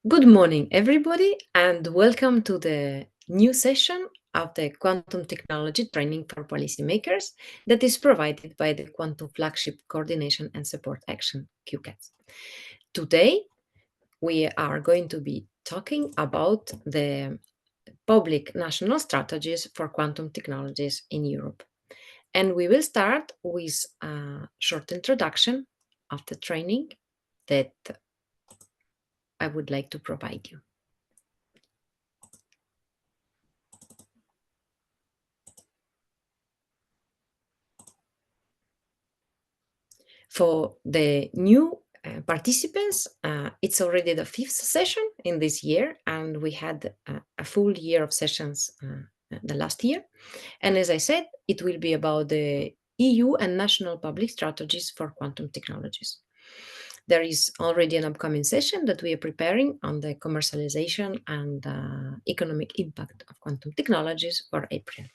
Good morning, everybody, and welcome to the new session of the Quantum Technology Training for Policymakers that is provided by the Quantum Flagship Coordination and Support Action, QCATS. Today, we are going to be talking about the public national strategies for quantum technologies in Europe. And we will start with a short introduction of the training that I would like to provide you. For the new participants, it's already the 5th session in this year, and we had a full year of sessions the last year. And as I said, it will be about the EU and national public strategies for quantum technologies. There is already an upcoming session that we are preparing on the commercialization and economic impact of quantum technologies for April.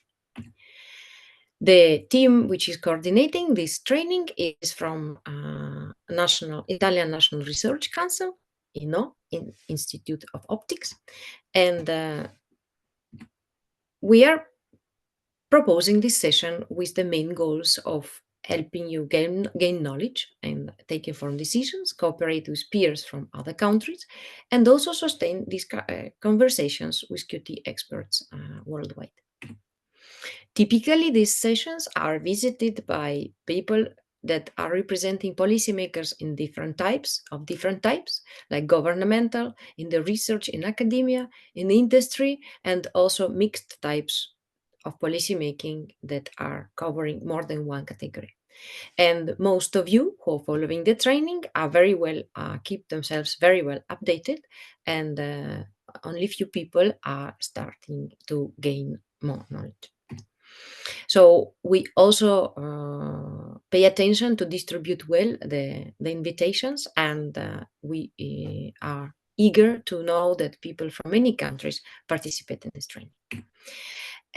The team which is coordinating this training is from Italian National Research Council, INO, Institute of Optics, and we are proposing this session with the main goals of helping you gain knowledge and take informed decisions, cooperate with peers from other countries, and also sustain these conversations with QT experts worldwide. Typically, these sessions are visited by people that are representing policymakers in different types, like governmental, in the research, in academia, in industry, and also mixed types of policymaking that are covering more than one category. And most of you who are following the training are very well, keep themselves very well updated, and only few people are starting to gain more knowledge. So we also pay attention to distribute well the invitations, and we are eager to know that people from many countries participate in this training.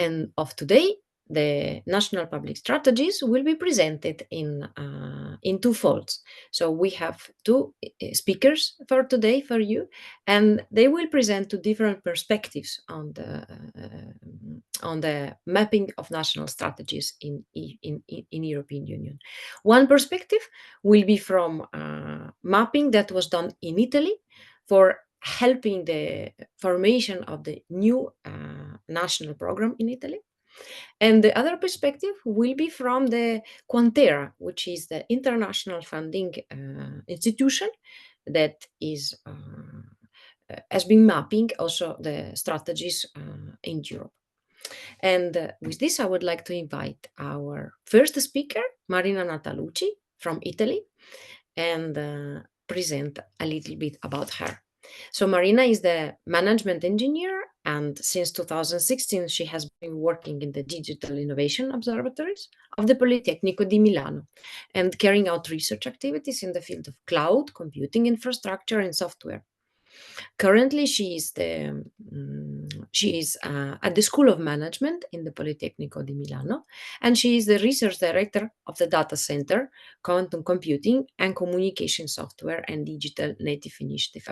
And of today, the national public strategies will be presented in two folds. So we have two speakers for today for you, and they will present two different perspectives on the mapping of national strategies in European Union. One perspective will be from mapping that was done in Italy for helping the formation of the new national program in Italy. And the other perspective will be from the QuantERA, which is the international funding institution that has been mapping also the strategies in Europe. And with this, I would like to invite our first speaker, Marina Natalucci from Italy, and present a little bit about her. So Marina is the management engineer, and since 2016, she has been working in the digital innovation observatories of the Politecnico di Milano and carrying out research activities in the field of cloud, computing infrastructure, and software. Currently, she is at the School of Management in the Politecnico di Milano, and she is the research director of the Data Center, Quantum Computing and Communication Software and Digital Native Initiative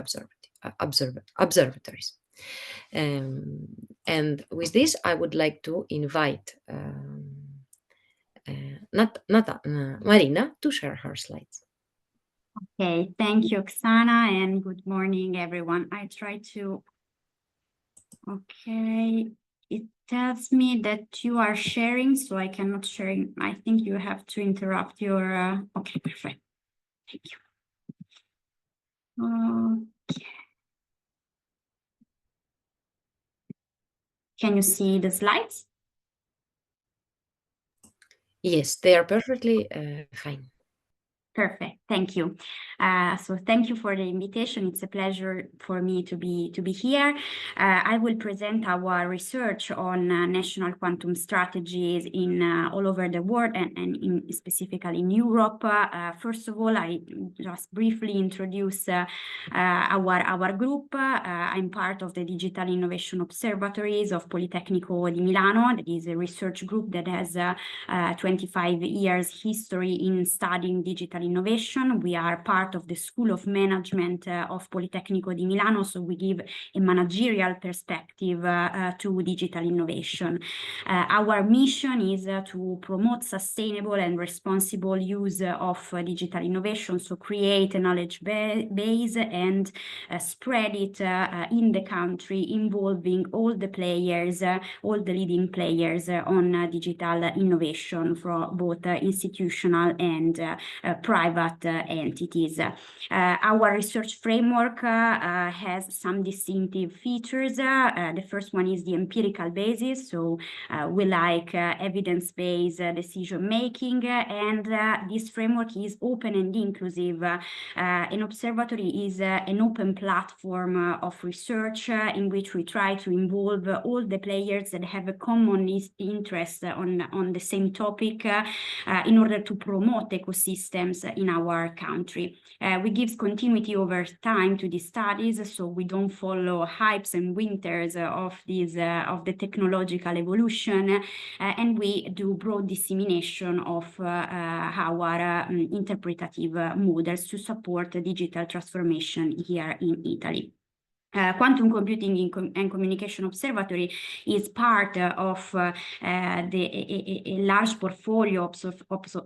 Observatories. And with this, I would like to invite Marina to share her slides. Okay, thank you, Oxana, and good morning, everyone. I try to, okay, it tells me that you are sharing, so I cannot share. I think you have to interrupt your, okay, perfect. Thank you. Okay. Can you see the slides? Yes, they are perfectly fine. Perfect. Thank you. So thank you for the invitation. It's a pleasure for me to be here. I will present our research on national quantum strategies in all over the world and specifically in Europe. First of all, I just briefly introduce our group. I'm part of the Digital Innovation Observatories of Politecnico di Milano. That is a research group that has 25 years history in studying digital innovation. We are part of the School of Management of Politecnico di Milano, so we give a managerial perspective to digital innovation. Our mission is to promote sustainable and responsible use of digital innovation, so create a knowledge base and spread it in the country, involving all the players, all the leading players on digital innovation for both institutional and private entities. Our research framework has some distinctive features. The first one is the empirical basis, so we like evidence-based decision-making, and this framework is open and inclusive. An observatory is an open platform of research in which we try to involve all the players that have a common interest on the same topic in order to promote ecosystems in our country. We give continuity over time to these studies, so we don't follow hypes and winters of the technological evolution, and we do broad dissemination of our interpretative models to support digital transformation here in Italy. Quantum Computing and Communication Observatory is part of a large portfolio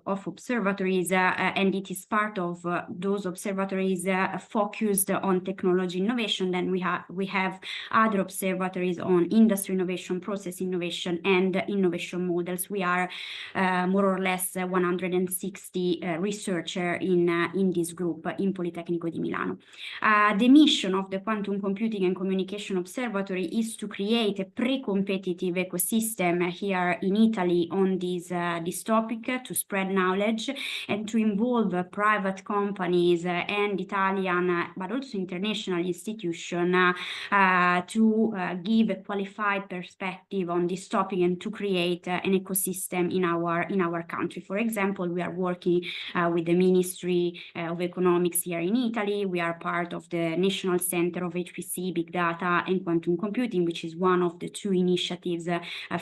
of observatories, and it is part of those observatories focused on technology innovation. Then we have other observatories on industry innovation, process innovation, and innovation models. We are more or less 160 researchers in this group in Politecnico di Milano. The mission of the Quantum Computing and Communication Observatory is to create a pre-competitive ecosystem here in Italy on this topic, to spread knowledge and to involve private companies and Italian but also international institutions to give a qualified perspective on this topic and to create an ecosystem in our country. For example, we are working with the Ministry of Economics here in Italy. We are part of the National Center of HPC, Big Data and Quantum Computing, which is one of the two initiatives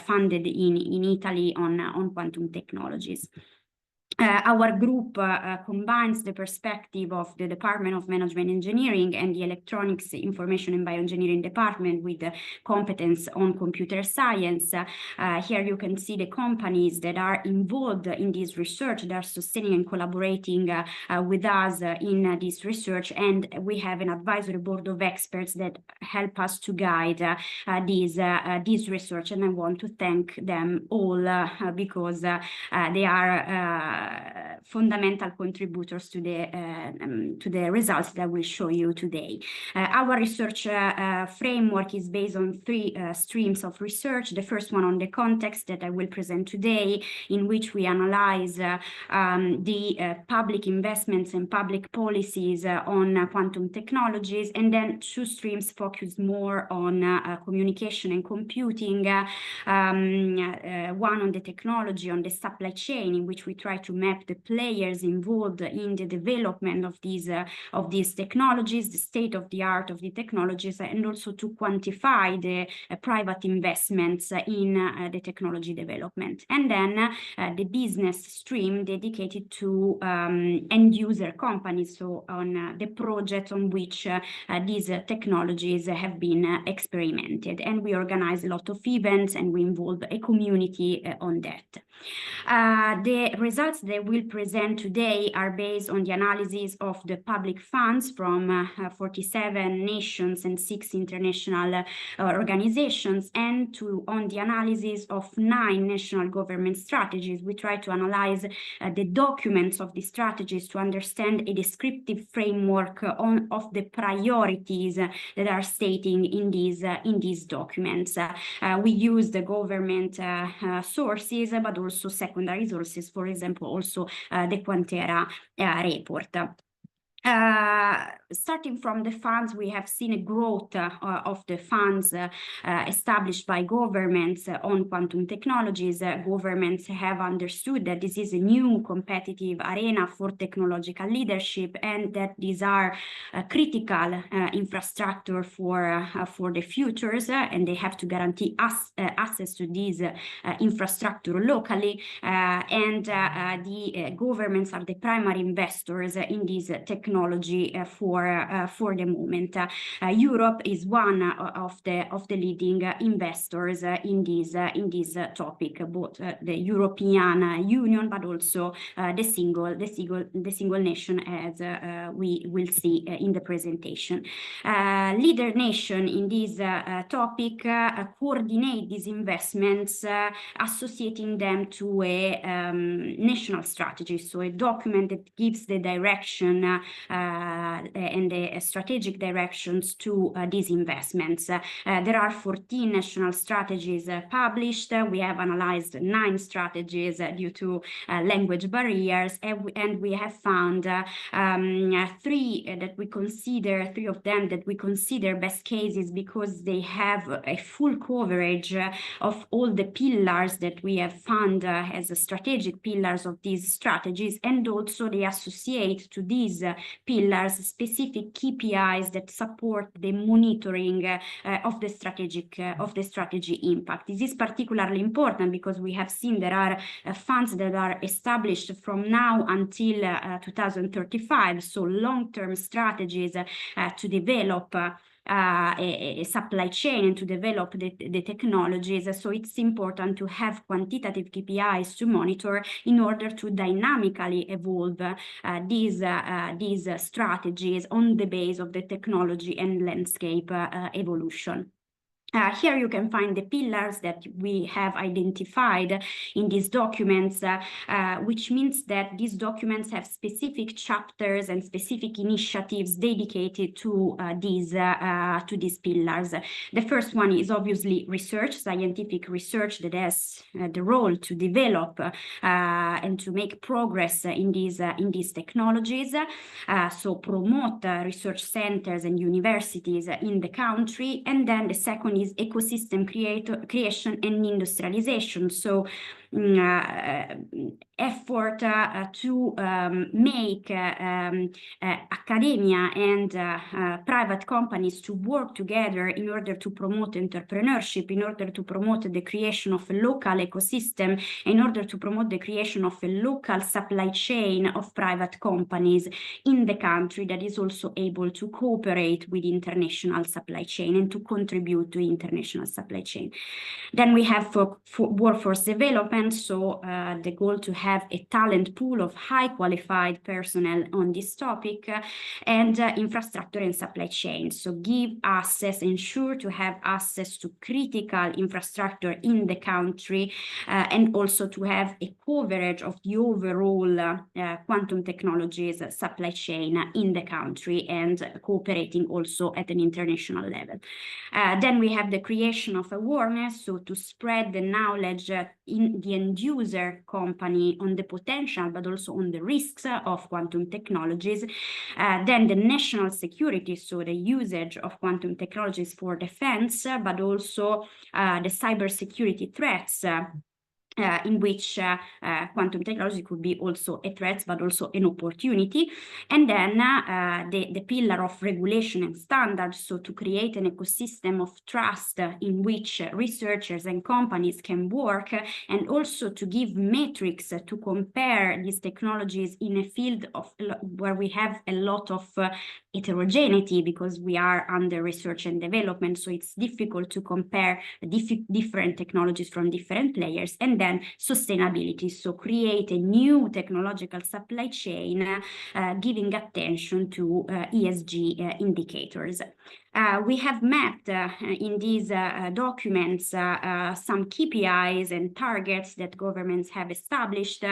funded in Italy on quantum technologies. Our group combines the perspective of the Department of Management Engineering and the Electronics, Information and Bioengineering Department with the competence on computer science. Here you can see the companies that are involved in this research. They are sustaining and collaborating with us in this research, and we have an advisory board of experts that help us to guide this research, and I want to thank them all because they are fundamental contributors to the results that we'll show you today. Our research framework is based on three streams of research. The first one on the context that I will present today, in which we analyze the public investments and public policies on quantum technologies, and then two streams focus more on communication and computing. One on the technology, on the supply chain, in which we try to map the players involved in the development of these technologies, the state of the art of the technologies, and also to quantify the private investments in the technology development. And then the business stream dedicated to end user companies, so on the project on which these technologies have been experimented. And we organize a lot of events and we involve a community on that. The results that we'll present today are based on the analysis of the public funds from 47 nations and 6 international organizations, and on the analysis of 9 national government strategies. We try to analyze the documents of the strategies to understand a descriptive framework of the priorities that are stating in these documents. We use the government sources, but also secondary sources, for example, also the QuantERA report. Starting from the funds, we have seen a growth of the funds established by governments on quantum technologies. Governments have understood that this is a new competitive arena for technological leadership, and that these are critical infrastructure for the futures, and they have to guarantee access to these infrastructure locally, and the governments are the primary investors in this technology for the moment. Europe is one of the leading investors in this topic, both the European Union, but also the single nation, as we will see in the presentation. Leader nation in this topic coordinate these investments, associating them to a national strategy, so a document that gives the direction and the strategic directions to these investments. There are 14 national strategies published. We have analyzed 9 strategies due to language barriers, and we have found three of them that we consider best cases because they have a full coverage of all the pillars that we have found as strategic pillars of these strategies, and also they associate to these pillars specific KPIs that support the monitoring of the strategy impact. This is particularly important because we have seen there are funds that are established from now until 2035, so long-term strategies to develop a supply chain and to develop the technologies. So it's important to have quantitative KPIs to monitor in order to dynamically evolve these strategies on the base of the technology and landscape evolution. Here you can find the pillars that we have identified in these documents, which means that these documents have specific chapters and specific initiatives dedicated to these pillars. The first one is obviously research, scientific research that has the role to develop and to make progress in these technologies. So promote research centers and universities in the country. And then the second is ecosystem creation and industrialization. So effort to make academia and private companies to work together in order to promote entrepreneurship, in order to promote the creation of a local ecosystem, in order to promote the creation of a local supply chain of private companies in the country that is also able to cooperate with international supply chain and to contribute to international supply chain. Then we have for workforce development, so the goal to have a talent pool of high qualified personnel on this topic, and infrastructure and supply chain. So give access, ensure to have access to critical infrastructure in the country, and also to have a coverage of the overall quantum technologies supply chain in the country, and cooperating also at an international level. Then we have the creation of awareness, so to spread the knowledge in the end user company on the potential, but also on the risks of quantum technologies. Then the national security, so the usage of quantum technologies for defense, but also the cybersecurity threats, in which quantum technology could be also a threat, but also an opportunity. And then the pillar of regulation and standards, so to create an ecosystem of trust in which researchers and companies can work, and also to give metrics to compare these technologies in a field of where we have a lot of heterogeneity, because we are under research and development, so it's difficult to compare different technologies from different players. And then sustainability, so create a new technological supply chain, giving attention to ESG indicators. We have mapped in these documents some KPIs and targets that governments have established.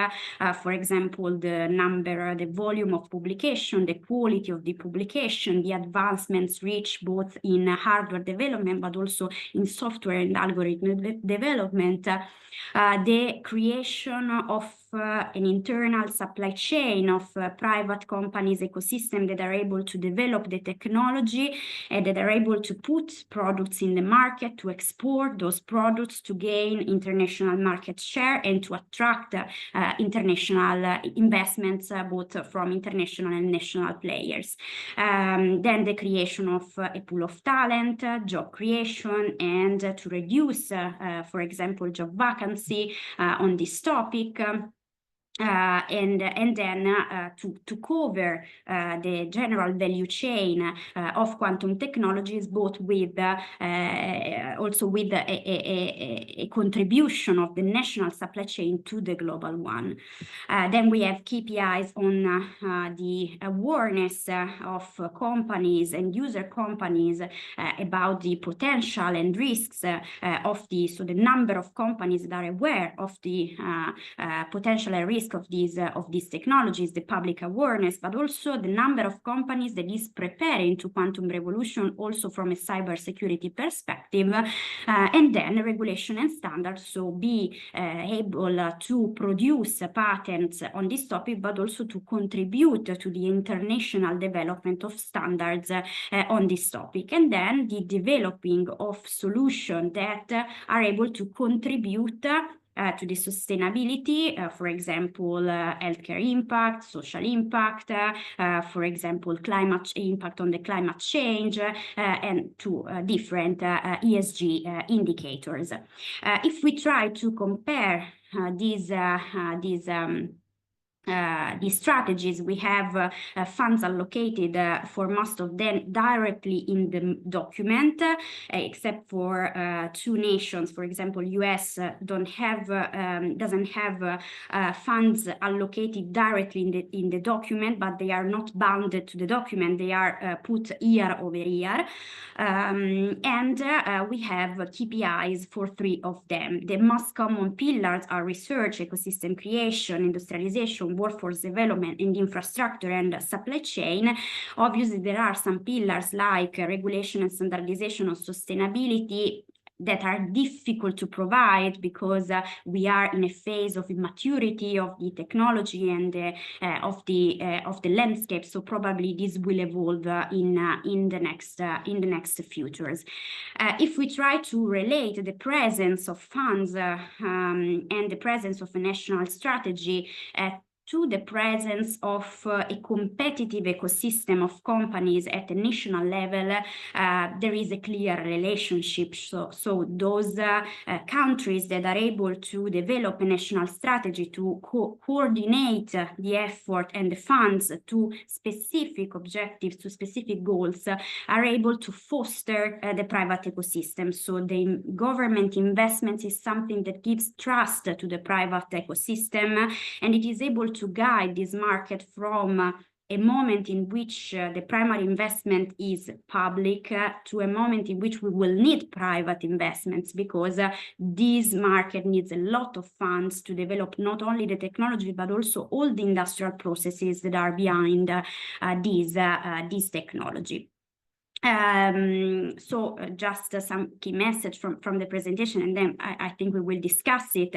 For example, the volume of publication, the quality of the publication, the advancements reached both in hardware development, but also in software and algorithm development, the creation of an internal supply chain of private companies ecosystem that are able to develop the technology and that are able to put products in the market, to export those products, to gain international market share and to attract international investments, both from international and national players. Then the creation of a pool of talent, job creation, and to reduce, for example, job vacancy on this topic. And then to cover the general value chain of quantum technologies, both with also with a contribution of the national supply chain to the global one. Then we have KPIs on the awareness of companies and user companies about the potential and risks of the number of companies that are aware of the potential and risk of these technologies, the public awareness, but also the number of companies that is preparing to quantum revolution also from a cybersecurity perspective, and then regulation and standards, so be able to produce patents on this topic, but also to contribute to the international development of standards on this topic, and then the developing of solutions that are able to contribute to the sustainability, for example, healthcare impact, social impact, for example, climate impact on the climate change, and to different ESG indicators. If we try to compare these strategies, we have funds allocated for most of them directly in the document, except for two nations. For example, US doesn't have funds allocated directly in the document, but they are not bounded to the document. They are put year over year. And we have KPIs for three of them. The most common pillars are research, ecosystem creation, industrialization, workforce development, and infrastructure and supply chain. Obviously, there are some pillars like regulation and standardization of sustainability that are difficult to provide because we are in a phase of immaturity of the technology and of the landscape. So probably this will evolve in the next futures. If we try to relate the presence of funds and the presence of a national strategy to the presence of a competitive ecosystem of companies at the national level, there is a clear relationship. So those countries that are able to develop a national strategy to coordinate the effort and the funds to specific objectives, to specific goals, are able to foster the private ecosystem. So the government investment is something that gives trust to the private ecosystem, and it is able to guide this market from a moment in which the primary investment is public to a moment in which we will need private investments, because this market needs a lot of funds to develop not only the technology, but also all the industrial processes that are behind this technology. So just some key message from the presentation, and then I think we will discuss it.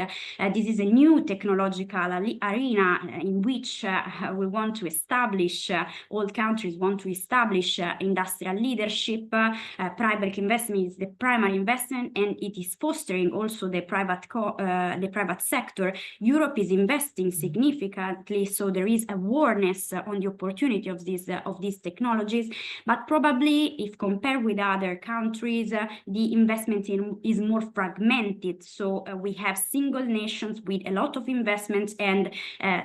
This is a new technological arena in which we want to establish, all countries want to establish industrial leadership. Private investment is the primary investment, and it is fostering also the private sector. Europe is investing significantly, so there is awareness on the opportunity of these technologies, but probably if compared with other countries, the investment is more fragmented. So we have single nations with a lot of investments and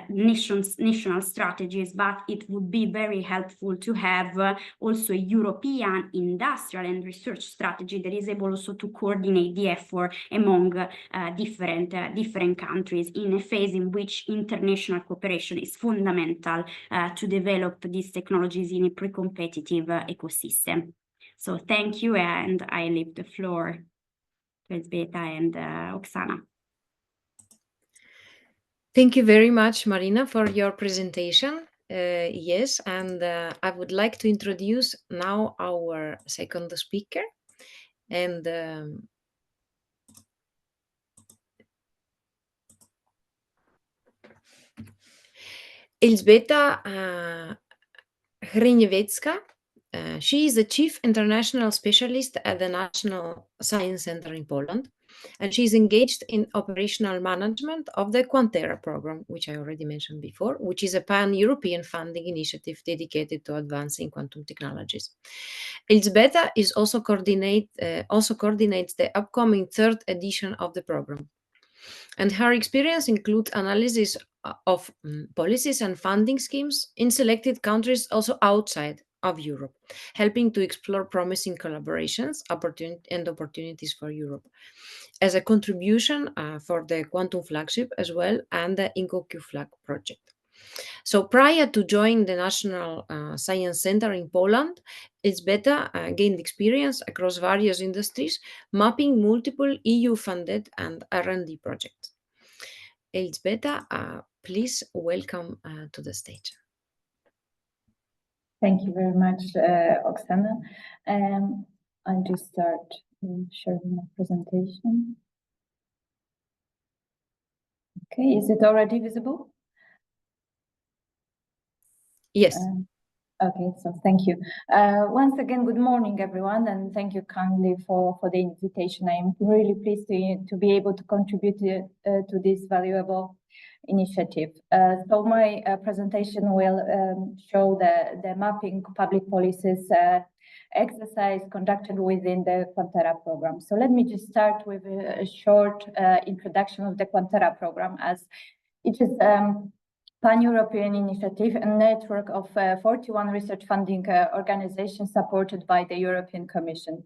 national strategies, but it would be very helpful to have also a European industrial and research strategy that is able also to coordinate the effort among different countries in a phase in which international cooperation is fundamental to develop these technologies in a pre-competitive ecosystem. So thank you, and I leave the floor to Elżbieta and Oxana. Thank you very much, Marina, for your presentation. Yes, and I would like to introduce now our second speaker. And Elżbieta Hryniewicka. She is the Chief International Specialist at the National Science Center in Poland, and she is engaged in operational management of the QuantERA program, which I already mentioned before, which is a pan-European funding initiative dedicated to advancing quantum technologies. Elżbieta is also coordinates the upcoming third edition of the program. And her experience includes analysis of policies and funding schemes in selected countries also outside of Europe, helping to explore promising collaborations and opportunities for Europe as a contribution for the Quantum Flagship as well and the INCO-Q Flag project. So prior to joining the National Science Center in Poland, Elżbieta gained experience across various industries, mapping multiple EU-funded and R&D projects. Elżbieta, please welcome to the stage. Thank you very much, Oksana. I'll just start sharing my presentation. Okay, is it already visible? Yes. Okay, so thank you. Once again, good morning, everyone, and thank you kindly for the invitation. I am really pleased to be able to contribute to this valuable initiative. So my presentation will show the mapping public policies exercise conducted within the QuantERA program. So let me just start with a short introduction of the QuantERA program, as it is pan-European initiative and network of 41 research funding organizations supported by the European Commission.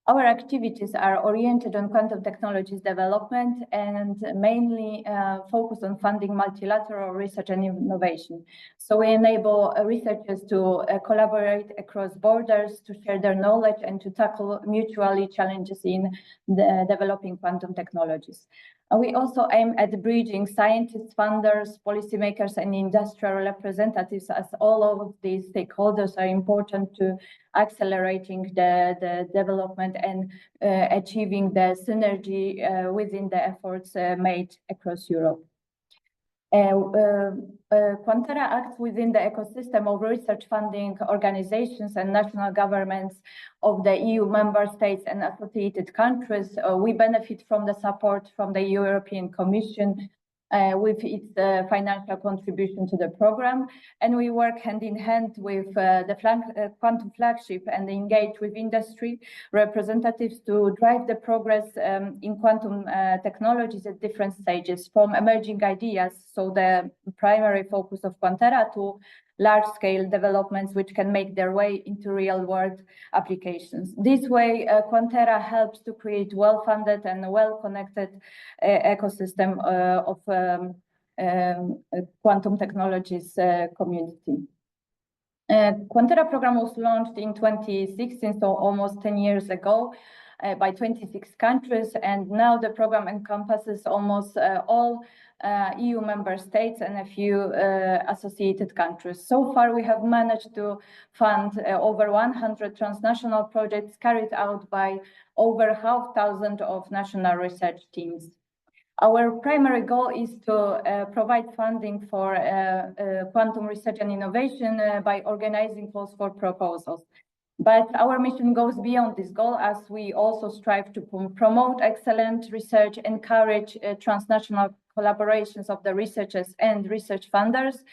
Our activities are oriented on quantum technologies development and mainly focus on funding multilateral research and innovation. So we enable researchers to collaborate across borders, to share their knowledge and to tackle mutually challenges in developing quantum technologies. We also aim at bridging scientists, funders, policymakers, and industrial representatives, as all of these stakeholders are important to accelerating the development and achieving the synergy within the efforts made across Europe. QuantERA acts within the ecosystem of research funding organizations and national governments of the EU member states and associated countries. We benefit from the support from the European Commission with its financial contribution to the program, and we work hand in hand with the Quantum Flagship and engage with industry representatives to drive the progress in quantum technologies at different stages, from emerging ideas, so the primary focus of QuantERA, to large-scale developments which can make their way into real-world applications. This way, QuantERA helps to create well-funded and well-connected ecosystem of quantum technologies community. QuantERA program was launched in 2016, so almost 10 years ago, by 26 countries, and now the program encompasses almost all EU member states and a few associated countries. So far, we have managed to fund over 100 transnational projects carried out by over 5,000 of national research teams. Our primary goal is to provide funding for quantum research and innovation by organizing calls for proposals. But our mission goes beyond this goal, as we also strive to promote excellent research, encourage transnational collaborations of the researchers and research funders.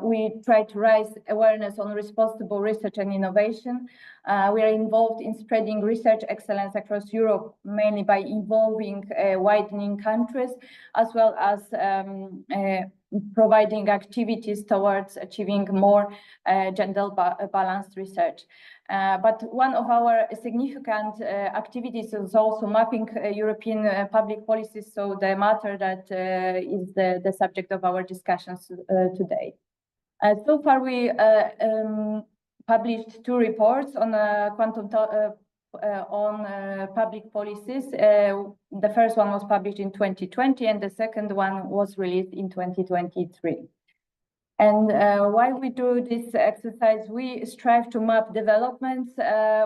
We try to raise awareness on responsible research and innovation. We are involved in spreading research excellence across Europe, mainly by involving widening countries, as well as providing activities towards achieving more gender-balanced research. But one of our significant activities is also mapping European public policies, so the matter that is the subject of our discussions today. So far, we published 2 reports on quantum public policies. The first one was published in 2020, and the second one was released in 2023. And while we do this exercise, we strive to map developments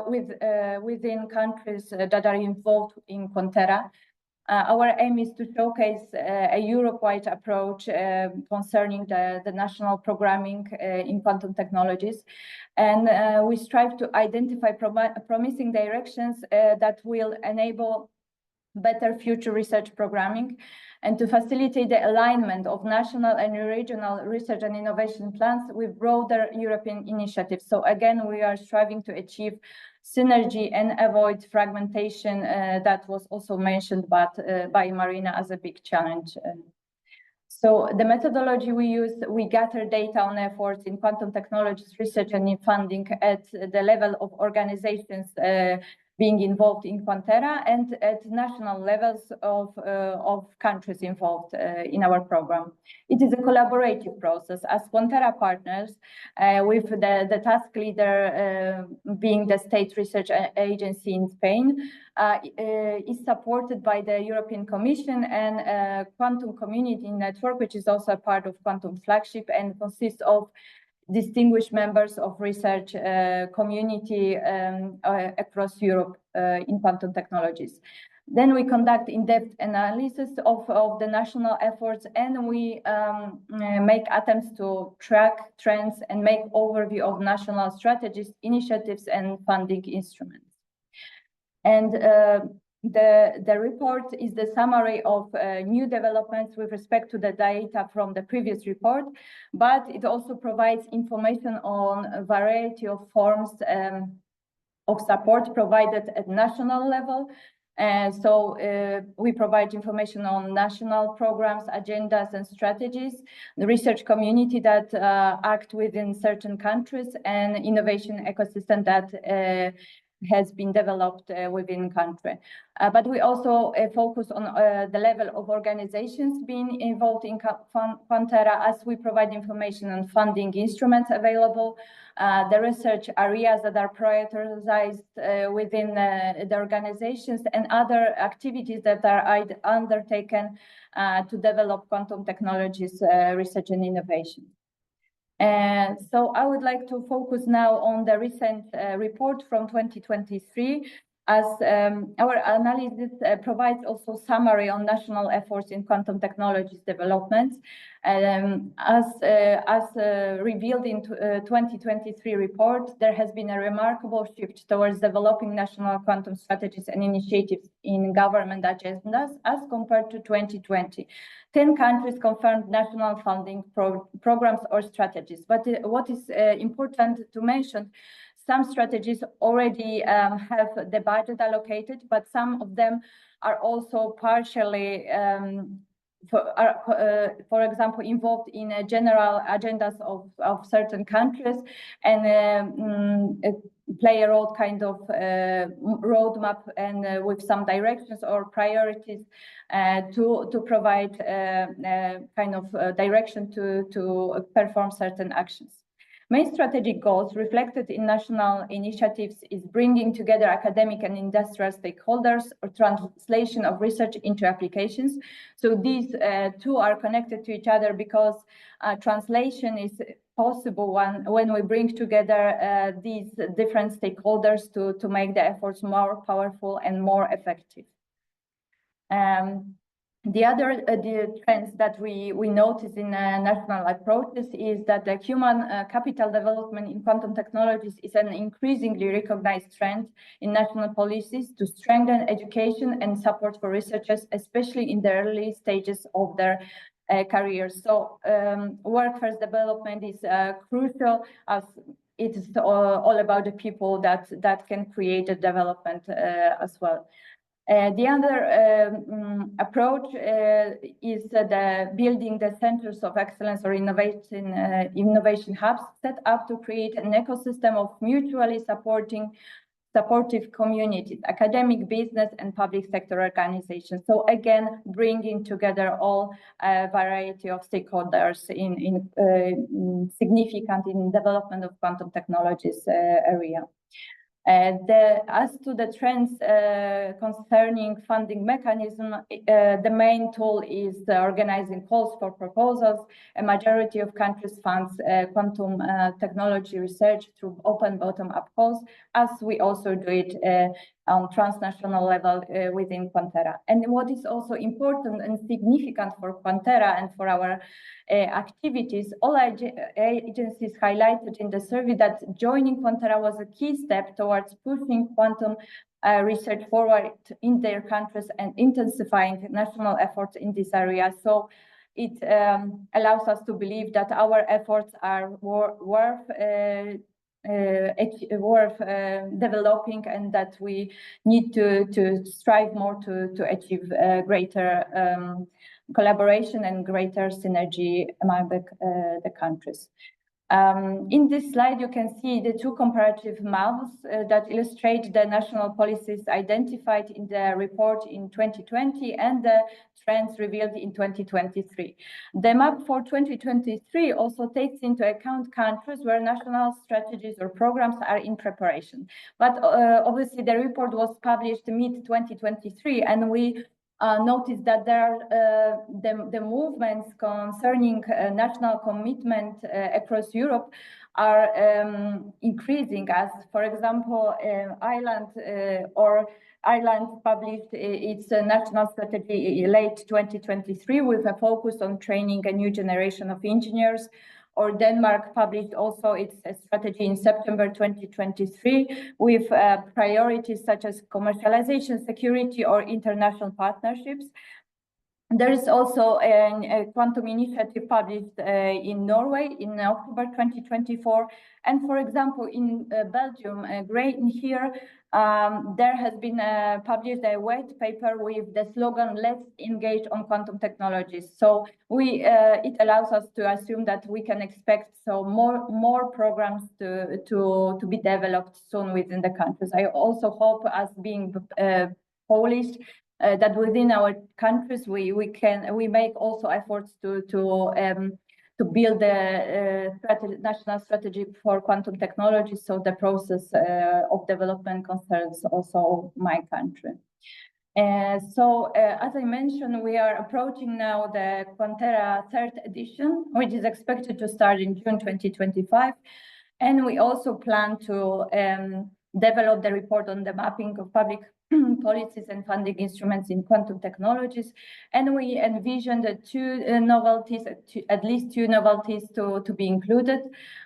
within countries that are involved in QuantERA. Our aim is to showcase a Europe-wide approach concerning the national programming in quantum technologies. And we strive to identify promising directions that will enable better future research programming and to facilitate the alignment of national and regional research and innovation plans with broader European initiatives. So again, we are striving to achieve synergy and avoid fragmentation that was also mentioned by Marina as a big challenge. So the methodology we use, we gather data on efforts in quantum technologies research and in funding at the level of organizations being involved in QuantERA and at national levels of countries involved in our program. It is a collaborative process as QuantERA partners with the task leader being the State Research Agency in Spain is supported by the European Commission and Quantum Community Network, which is also a part of Quantum Flagship and consists of distinguished members of research community across Europe in quantum technologies. Then we conduct in-depth analysis of the national efforts, and we make attempts to track trends and make overview of national strategies, initiatives, and funding instruments. And the report is the summary of new developments with respect to the data from the previous report, but it also provides information on a variety of forms of support provided at national level. So we provide information on national programs, agendas, and strategies, the research community that act within certain countries, and innovation ecosystem that has been developed within country. But we also focus on the level of organizations being involved in QuantERA as we provide information on funding instruments available, the research areas that are prioritized within the organizations, and other activities that are undertaken to develop quantum technologies research and innovation. And so I would like to focus now on the recent report from 2023, as our analysis provides also summary on national efforts in quantum technologies developments. As revealed in 2023 report, there has been a remarkable shift towards developing national quantum strategies and initiatives in government agendas as compared to 2020. 10 countries confirmed national funding programs or strategies. But what is important to mention, some strategies already have the budget allocated, but some of them are also partially, for example, involved in general agendas of certain countries and play a role kind of roadmap and with some directions or priorities to provide kind of direction to perform certain actions. Main strategic goals reflected in national initiatives is bringing together academic and industrial stakeholders or translation of research into applications. So these two are connected to each other because translation is possible when we bring together these different stakeholders to make the efforts more powerful and more effective. The other trends that we notice in national approaches is that the human capital development in quantum technologies is an increasingly recognized trend in national policies to strengthen education and support for researchers, especially in the early stages of their careers. So workforce development is crucial as it is all about the people that can create a development as well. The other approach is the building the centers of excellence or innovation hubs set up to create an ecosystem of mutually supportive communities, academic, business, and public sector organizations. So again, bringing together all variety of stakeholders in significant in development of quantum technologies area. As to the trends concerning funding mechanism, the main tool is the organizing calls for proposals. A majority of countries funds quantum technology research through open bottom-up calls, as we also do it on transnational level within QuantERA. And what is also important and significant for QuantERA and for our activities, all agencies highlighted in the survey that joining QuantERA was a key step towards pushing quantum research forward in their countries and intensifying national efforts in this area. So it allows us to believe that our efforts are worth developing, and that we need to strive more to achieve greater collaboration and greater synergy among the countries. In this slide, you can see the two comparative maps that illustrate the national policies identified in the report in 2020 and the trends revealed in 2023. The map for 2023 also takes into account countries where national strategies or programs are in preparation. But obviously, the report was published mid-2023, and we notice that there are the movements concerning national commitment across Europe are increasing, as, for example, Ireland published its national strategy late 2023 with a focus on training a new generation of engineers. Or Denmark published also its strategy in September 2023 with priorities such as commercialization, security, or international partnerships. There is also a quantum initiative published in Norway in October 2024. And for example, in Belgium, here, there has been published a white paper with the slogan, "Let's engage on quantum technologies." So it allows us to assume that we can expect more programs to be developed soon within the countries. I also hope, as being Polish, that within our countries we make also efforts to build a national strategy for quantum technology, so the process of development concerns also my country. As I mentioned, we are approaching now the QuantERA 3rd edition, which is expected to start in June 2025. And we also plan to develop the report on the mapping of public policies and funding instruments in quantum technologies. And we envision the at least two novelties to be included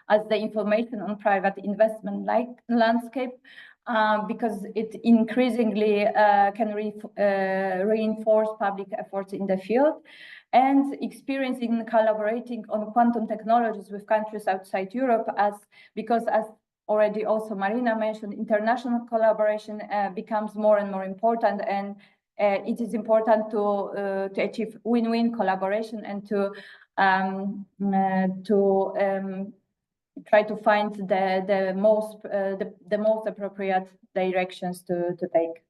as the information on private investment landscape, because it increasingly can reinforce public efforts in the field, and experience in collaborating on quantum technologies with countries outside Europe, because as already also Marina mentioned, international collaboration becomes more and more important, and it is important to achieve win-win collaboration and to try to find the most appropriate directions to take.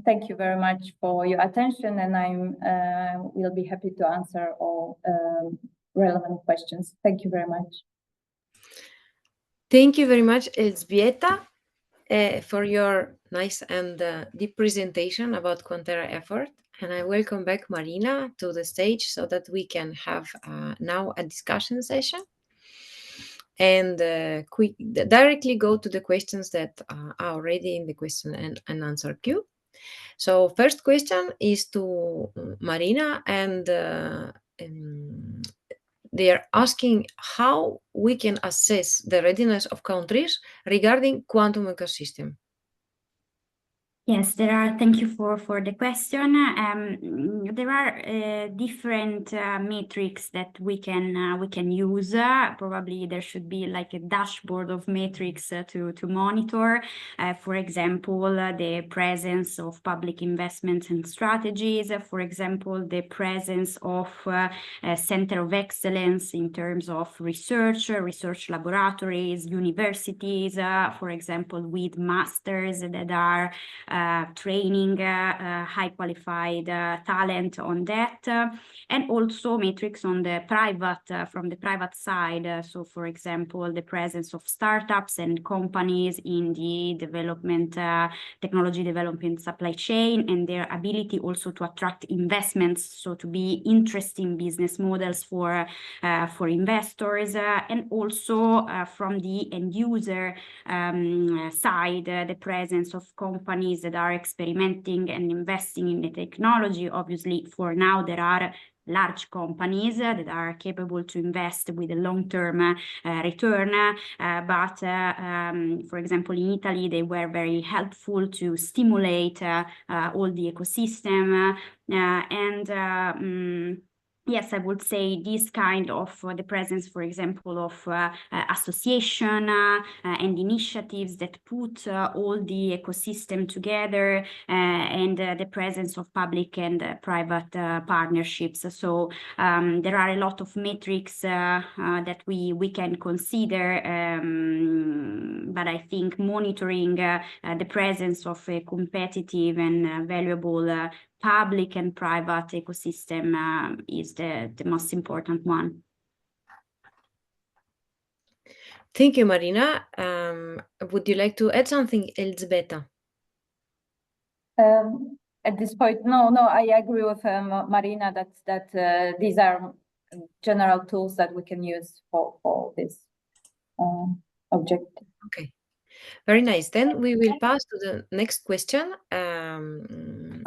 Thank you very much for your attention, and I will be happy to answer all relevant questions. Thank you very much. Thank you very much, Elżbieta, for your nice and deep presentation about QuantERA effort. And I welcome back Marina to the stage so that we can have now a discussion session and directly go to the questions that are already in the question and answer queue. So first question is to Marina, and they are asking how we can assess the readiness of countries regarding quantum ecosystem. Yes, thank you for the question. There are different metrics that we can use. Probably there should be like a dashboard of metrics to monitor. For example, the presence of public investments and strategies. For example, the presence of a center of excellence in terms of research laboratories, universities. For example, with masters that are training high qualified talent on that, and also metrics on the private, from the private side. So for example, the presence of startups and companies in the development, technology development supply chain, and their ability also to attract investments, so to be interesting business models for investors, and also from the end user side, the presence of companies that are experimenting and investing in the technology. Obviously, for now, there are large companies that are capable to invest with a long-term return. But for example, in Italy, they were very helpful to stimulate all the ecosystem. Yes, I would say this kind of the presence, for example, of association and initiatives that put all the ecosystem together, and the presence of public and private partnerships. So there are a lot of metrics that we can consider, but I think monitoring the presence of a competitive and valuable public and private ecosystem is the most important one. Thank you, Marina. Would you like to add something, Elżbieta? At this point, no, I agree with Marina that these are general tools that we can use for this objective. Okay, very nice. Then we will pass to the next question.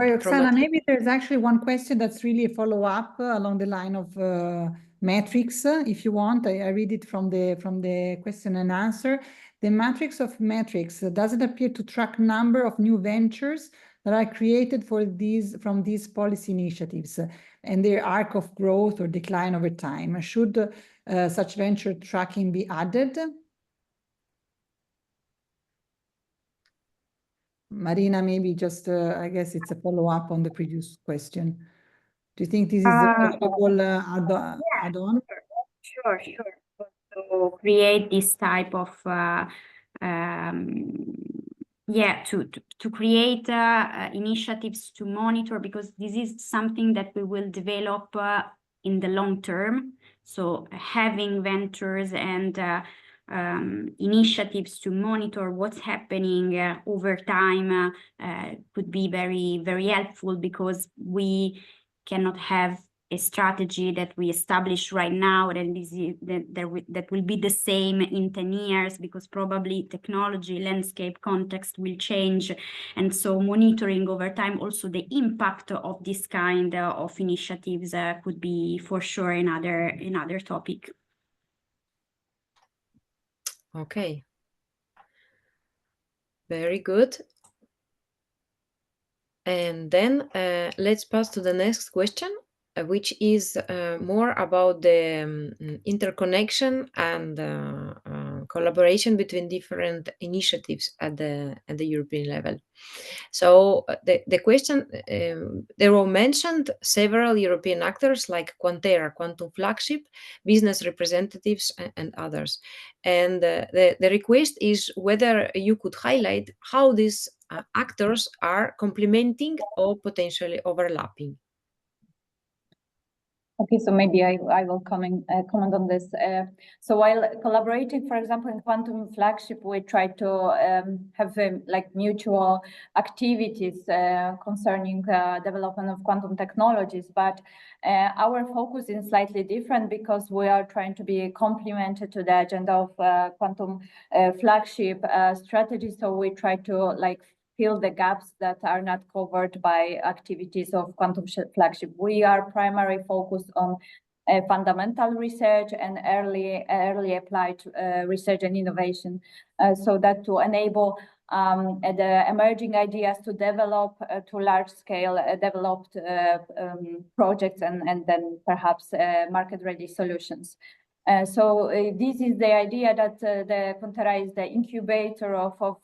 Oksana, maybe there's actually one question that's really a follow-up along the line of metrics. If you want, I read it from the question and answer. The matrix of metrics, does it appear to track number of new ventures that are created from these policy initiatives and their arc of growth or decline over time? Should such venture tracking be added? Marina, maybe just, I guess it's a follow-up on the previous question. Do you think this is a possible add-on? Sure. To create this type of, to create initiatives to monitor, because this is something that we will develop in the long term. So having ventures and initiatives to monitor what's happening over time could be very, very helpful, because we cannot have a strategy that we establish right now and that will be the same in 10 years, because probably technology landscape context will change. And so monitoring over time also the impact of this kind of initiatives could be for sure another topic. Okay, very good. And then let's pass to the next question, which is more about the interconnection and collaboration between different initiatives at the European level. So the question, there were mentioned several European actors like QuantERA, Quantum Flagship, business representatives, and others. And the request is whether you could highlight how these actors are complementing or potentially overlapping. Okay, so maybe I will comment on this. So while collaborating, for example, in Quantum Flagship, we try to have like mutual activities concerning development of quantum technologies, but our focus is slightly different, because we are trying to be complemented to the agenda of Quantum Flagship strategy. So we try to fill the gaps that are not covered by activities of Quantum Flagship. We are primarily focused on fundamental research and early applied research and innovation, so that to enable the emerging ideas to develop to large scale developed projects and then perhaps market-ready solutions. So this is the idea that the QuantERA is the incubator of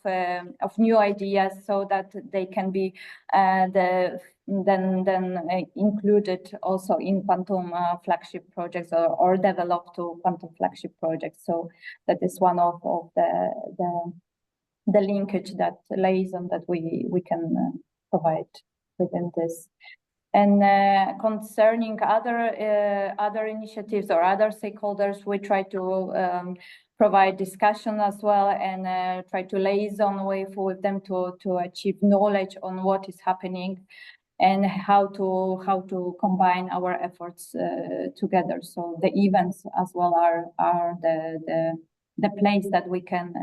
new ideas, so that they can be then included also in Quantum Flagship projects or developed to Quantum Flagship projects. So that is one of the linkage, that liaison that we can provide within this. And concerning other initiatives or other stakeholders, we try to provide discussion as well, and try to liaison with them to achieve knowledge on what is happening and how to combine our efforts together. So the events as well are the place that we can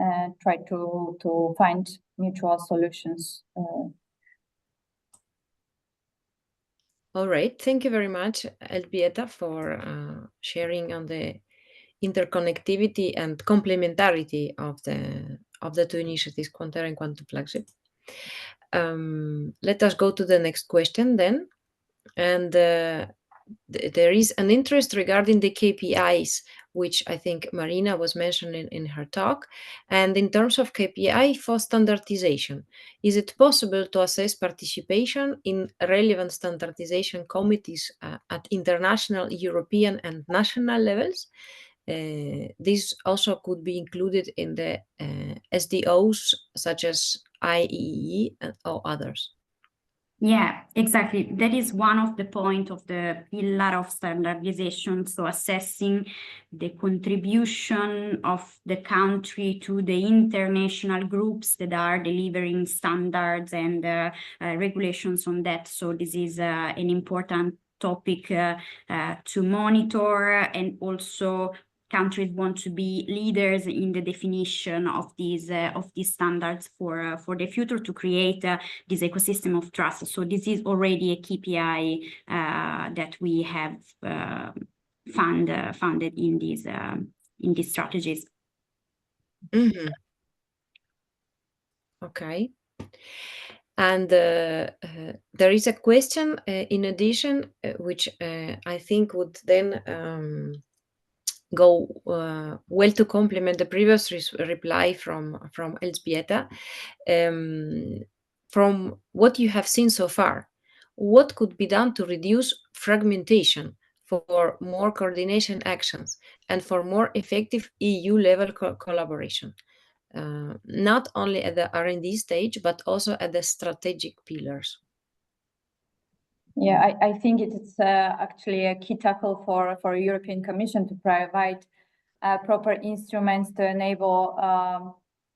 try to find mutual solutions. All right, thank you very much, Elżbieta, for sharing on the interconnectivity and complementarity of the two initiatives, QuantERA and Quantum Flagship. Let us go to the next question then. And there is an interest regarding the KPIs, which I think Marina was mentioning in her talk. And in terms of KPI for standardization, is it possible to assess participation in relevant standardization committees at international, European, and national levels? This also could be included in the SDOs, such as IEEE or others. Yeah, exactly. That is one of the points of the pillar of standardization. So assessing the contribution of the country to the international groups that are delivering standards and regulations on that. So this is an important topic to monitor, and also countries want to be leaders in the definition of these standards for the future, to create this ecosystem of trust. So this is already a KPI that we have funded in these strategies. Mm-hmm. Okay. And there is a question in addition, which I think would then go well to complement the previous reply from Elżbieta. From what you have seen so far, what could be done to reduce fragmentation, for more coordination actions, and for more effective EU-level collaboration, not only at the R&D stage, but also at the strategic pillars? Yeah, I think it's actually a key tackle for European Commission to provide proper instruments to enable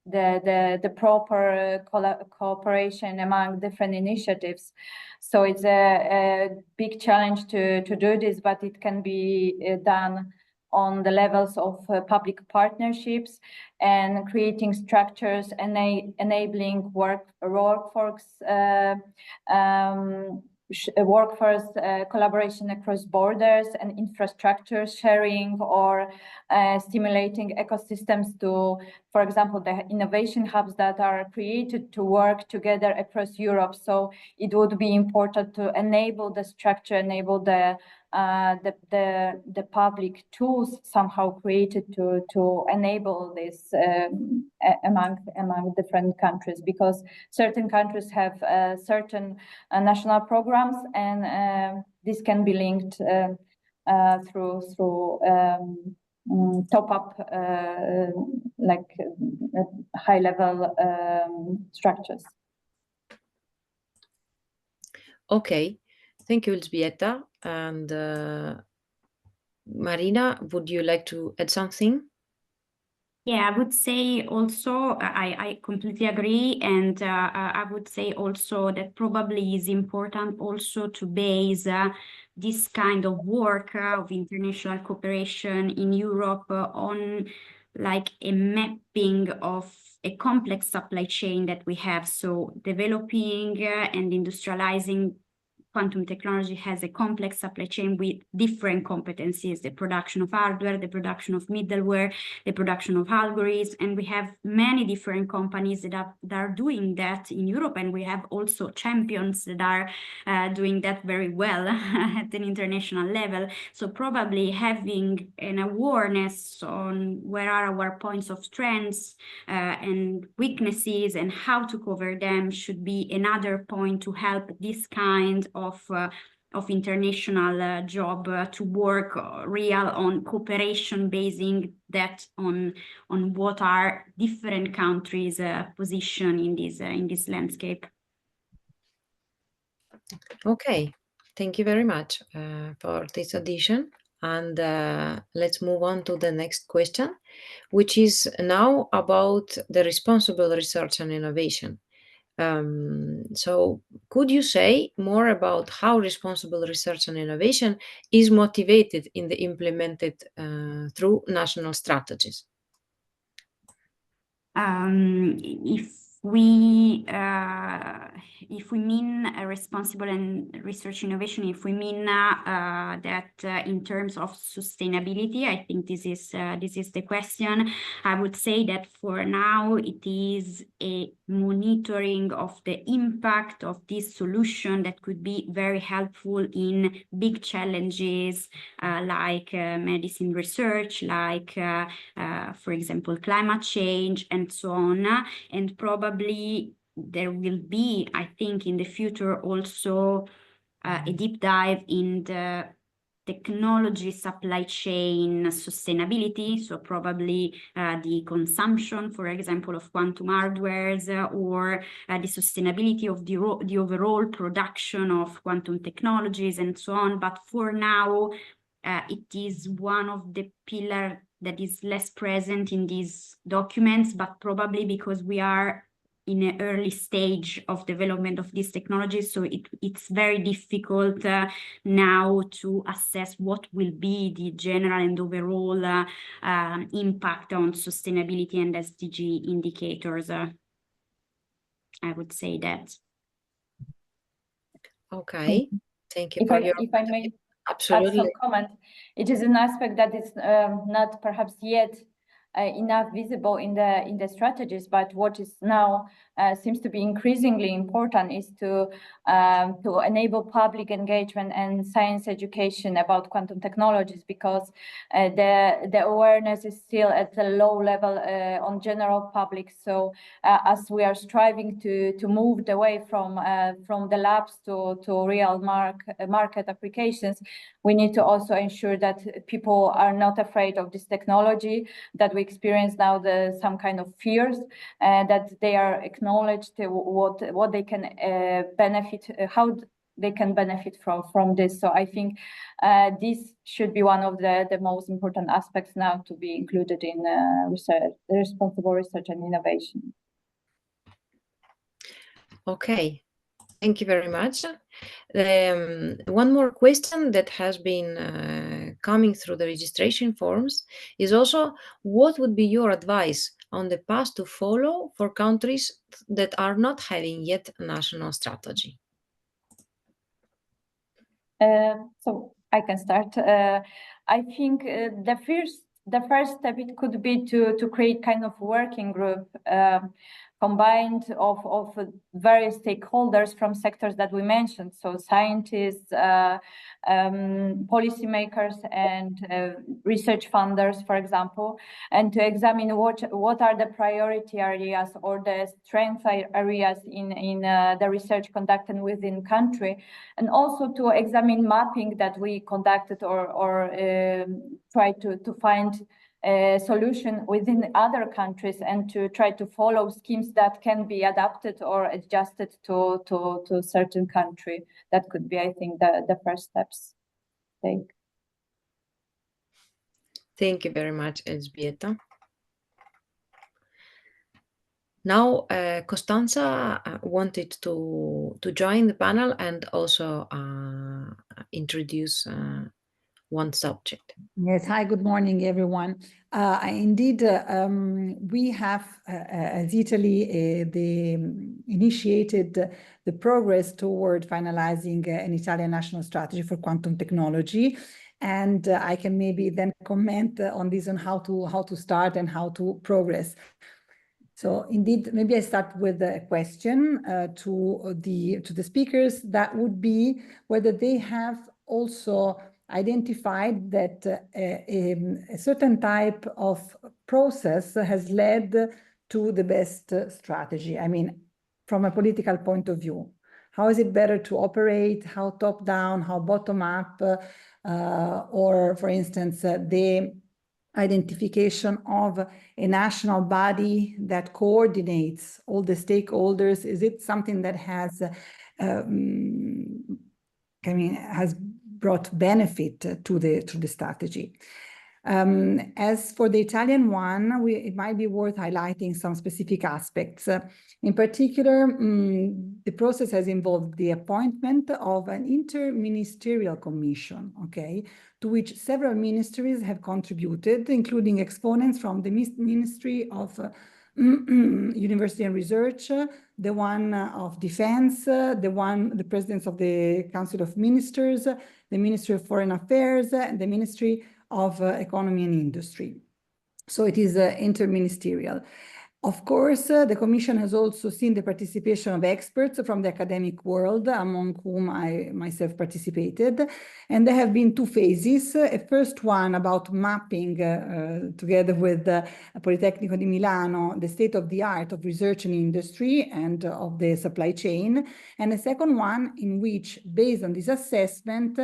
the proper cooperation among different initiatives. So it's a big challenge to do this, but it can be done on the levels of public partnerships and creating structures and enabling workforce collaboration across borders and infrastructure sharing, or stimulating ecosystems to, for example, the innovation hubs that are created to work together across Europe. So it would be important to enable the structure, enable the public tools somehow created to enable this among different countries, because certain countries have certain national programs, and this can be linked through top up like high level structures. Okay, thank you, Elżbieta. And Marina, would you like to add something? Yeah, I would say also, I completely agree. And I would say also that probably is important also to base this kind of work of international cooperation in Europe on like a mapping of a complex supply chain that we have. So developing and industrializing quantum technology has a complex supply chain with different competencies: the production of hardware, the production of middleware, the production of algorithms. And we have many different companies that are doing that in Europe. And we have also champions that are doing that very well at an international level. So probably having an awareness on where are our points of strengths and weaknesses and how to cover them should be another point to help this kind of of international job to work real on cooperation, basing that on what are different countries' position in this landscape. Okay, thank you very much for this addition. And let's move on to the next question, which is now about the responsible research and innovation. So could you say more about how responsible research and innovation is motivated in the implemented through national strategies? If we mean responsible and research innovation, if we mean that in terms of sustainability, I think this is the question. I would say that for now it is a monitoring of the impact of this solution that could be very helpful in big challenges like medicine research, like for example climate change and so on, and probably there will be, I think, in the future also a deep dive in the technology supply chain sustainability, so probably the consumption, for example, of quantum hardwares, or the sustainability of the overall production of quantum technologies and so on. But for now, it is one of the pillars that is less present in these documents, but probably because we are in an early stage of development of these technologies, so it's very difficult now to assess what will be the general and overall impact on sustainability and SDG indicators. I would say that. Okay, thank you If for if I may absolutely add some comment, it is an aspect that is not perhaps yet enough visible in the strategies, but what is now seems to be increasingly important is to enable public engagement and science education about quantum technologies, because the awareness is still at a low level on general public. So as we are striving to move away from the labs to real market applications, we need to also ensure that people are not afraid of this technology, that we experience now some kind of fears, that they are acknowledged what they can benefit, how they can benefit from this. So I think this should be one of the most important aspects now to be included in research, responsible research and innovation. Okay, thank you very much. One more question that has been coming through the registration forms is also, what would be your advice on the path to follow for countries that are not having yet a national strategy? So I can start. I think the first step, it could be to create kind of working group combined of various stakeholders from sectors that we mentioned, so scientists, policymakers, and research funders, for example, and to examine what are the priority areas or the strength areas in the research conducted within country, and also to examine mapping that we conducted or try to find a solution within other countries, and to try to follow schemes that can be adapted or adjusted to a certain country. That could be, I think, the first steps to take. Thank you very much, Elżbieta. Now, Costanza wanted to join the panel and also introduce one subject. Yes, hi, good morning, everyone. Indeed, we have, as Italy, initiated the progress toward finalizing an Italian national strategy for quantum technology. And I can maybe then comment on this, on how to start and how to progress. So indeed, maybe I start with a question to the speakers. That would be whether they have also identified that a certain type of process has led to the best strategy. I mean, from a political point of view, How is it better to operate? How top down, how bottom up, or for instance, the identification of a national body that coordinates all the stakeholders? Is it something that has, has brought benefit to the strategy? As for the Italian one, it might be worth highlighting some specific aspects. In particular, the process has involved the appointment of an interministerial commission, okay, to which several ministries have contributed, including exponents from the Ministry of University and Research, the one of Defense, the presidents of the Council of Ministers, the Ministry of Foreign Affairs, and the Ministry of Economy and Industry. So it is interministerial. Of course, the Commission has also seen the participation of experts from the academic world, among whom I myself participated. And there have been two phases. A first one about mapping, together with Politecnico di Milano, the state of the art of research and industry and of the supply chain. And a second one in which, based on this assessment,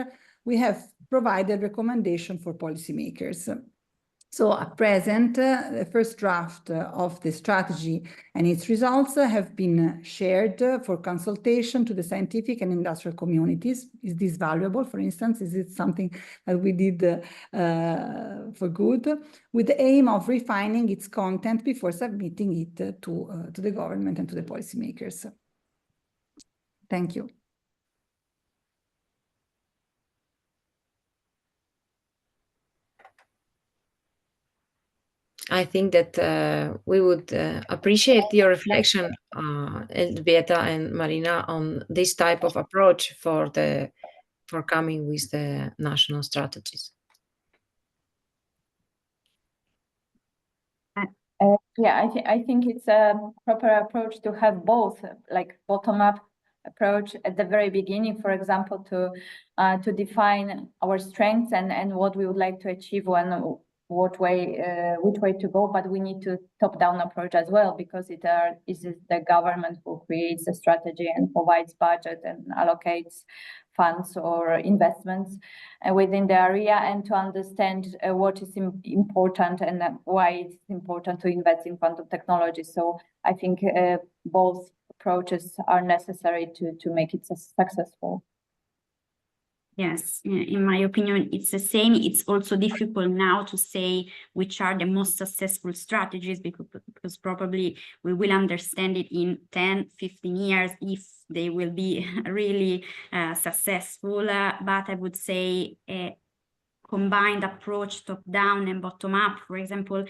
we have provided recommendation for policymakers. So at present, the first draft of the strategy and its results have been shared for consultation to the scientific and industrial communities. Is this valuable, for instance? Is it something that we did for good? With the aim of refining its content before submitting it to the government and to the policymakers. Thank you. I think that we would appreciate your reflection, Elżbieta and Marina, on this type of approach for coming with the national strategies. Yeah, I think it's a proper approach to have both, like bottom-up approach at the very beginning, for example, to define our strengths and what we would like to achieve which way to go, but we need to top-down approach as well, because it is the government who creates the strategy and provides budget and allocates funds or investments within the area, and to understand what is important and why it's important to invest in quantum technology. So I think both approaches are necessary to make it successful. Yes, in my opinion, it's the same. It's also difficult now to say which are the most successful strategies, because probably we will understand it in 10, 15 years if they will be really successful. But I would say a combined approach, top-down and bottom-up. For example,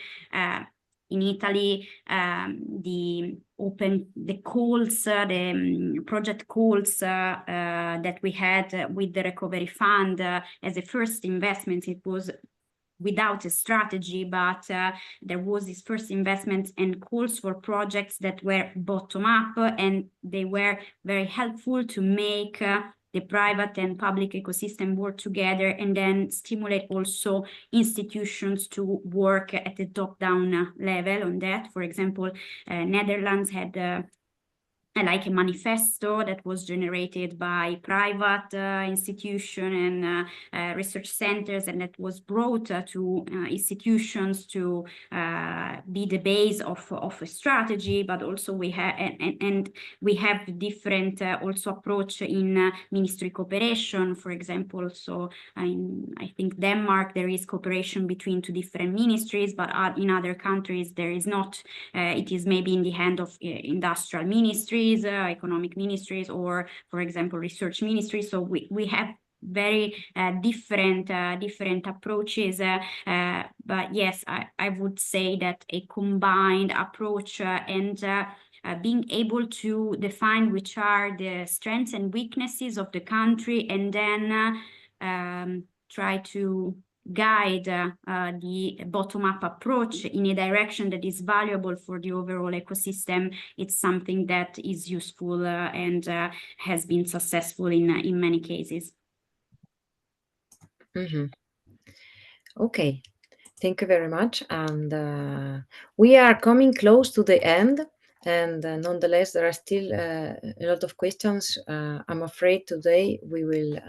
in Italy, the calls, the project calls that we had with the Recovery Fund as a first investment, it was without a strategy, but there was this first investment and calls for projects that were bottom up, and they were very helpful to make the private and public ecosystem work together, and then stimulate also institutions to work at the top-down level on that. For example, Netherlands had like a manifesto that was generated by private institution and research centers, and that was brought to institutions to be the base of a strategy. But also we have we have different also approach in ministry cooperation, for example. So I think Denmark, there is cooperation between two different ministries, but in other countries there is not. It is maybe in the hand of industrial ministries, economic ministries, or for example research ministries. So we have very different approaches, but yes, I would say that a combined approach and being able to define which are the strengths and weaknesses of the country, and then try to guide the bottom-up approach in a direction that is valuable for the overall ecosystem. It's something that is useful and has been successful in many cases. Mm-hmm. Okay, thank you very much. And we are coming close to the end And nonetheless, there are still a lot of questions. I'm afraid today we will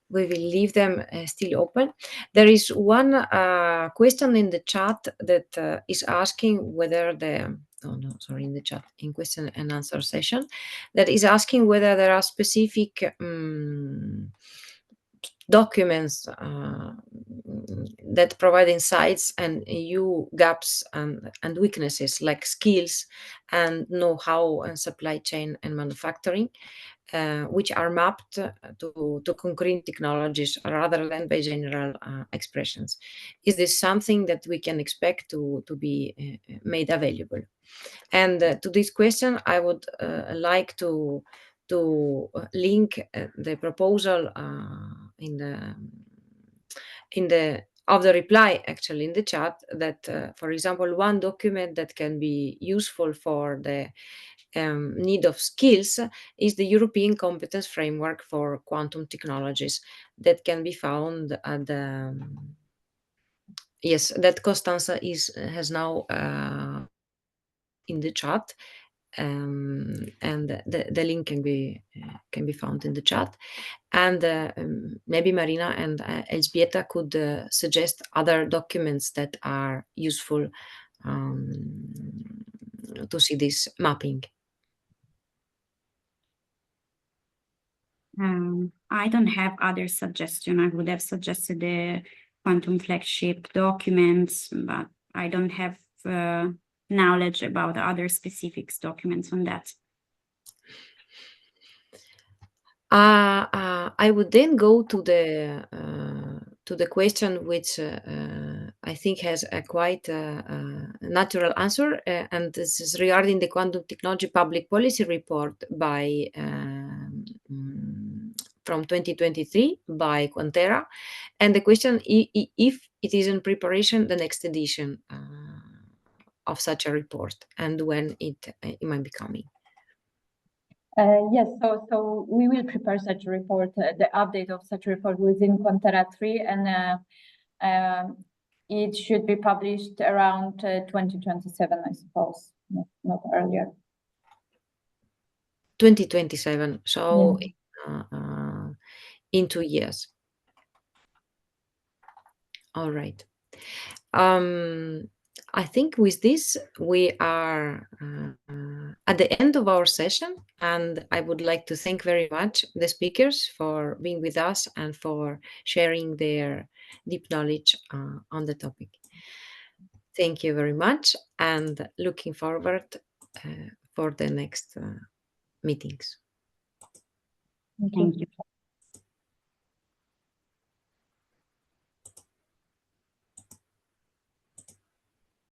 leave them still open. There is one question in the chat that is asking whether in the chat, in question and answer session, that is asking whether there are specific documents that provide insights and EU gaps and weaknesses, like skills and know-how and supply chain and manufacturing, which are mapped to concrete technologies rather than by general expressions. Is this something that we can expect to be made available? And to this question, I would like to link the proposal of the reply, actually, in the chat, that, for example, one document that can be useful for the need of skills is the European Competence Framework for Quantum Technologies, that can be found at the yes, that Costanza has now in the chat, and the link can be found in the chat. And maybe Marina and Elżbieta could suggest other documents that are useful to see this mapping. I don't have other suggestion. I would have suggested the quantum flagship documents, but I don't have knowledge about other specifics documents on that. I would then go to the question, which I think has a quite natural answer, and this is regarding the quantum technology public policy report by from 2023 by QuantERA, and the question if it is in preparation, the next edition of such a report, and when it might be coming. Yes, so we will prepare such a report, the update of such a report within QuantERA 3, and it should be published around 2027, I suppose, not earlier. 2027, so yeah. In 2 years. All right. I think with this, we are at the end of our session, and I would like to thank very much the speakers for being with us and for sharing their deep knowledge on the topic. Thank you very much, and looking forward for the next meetings. Thank you.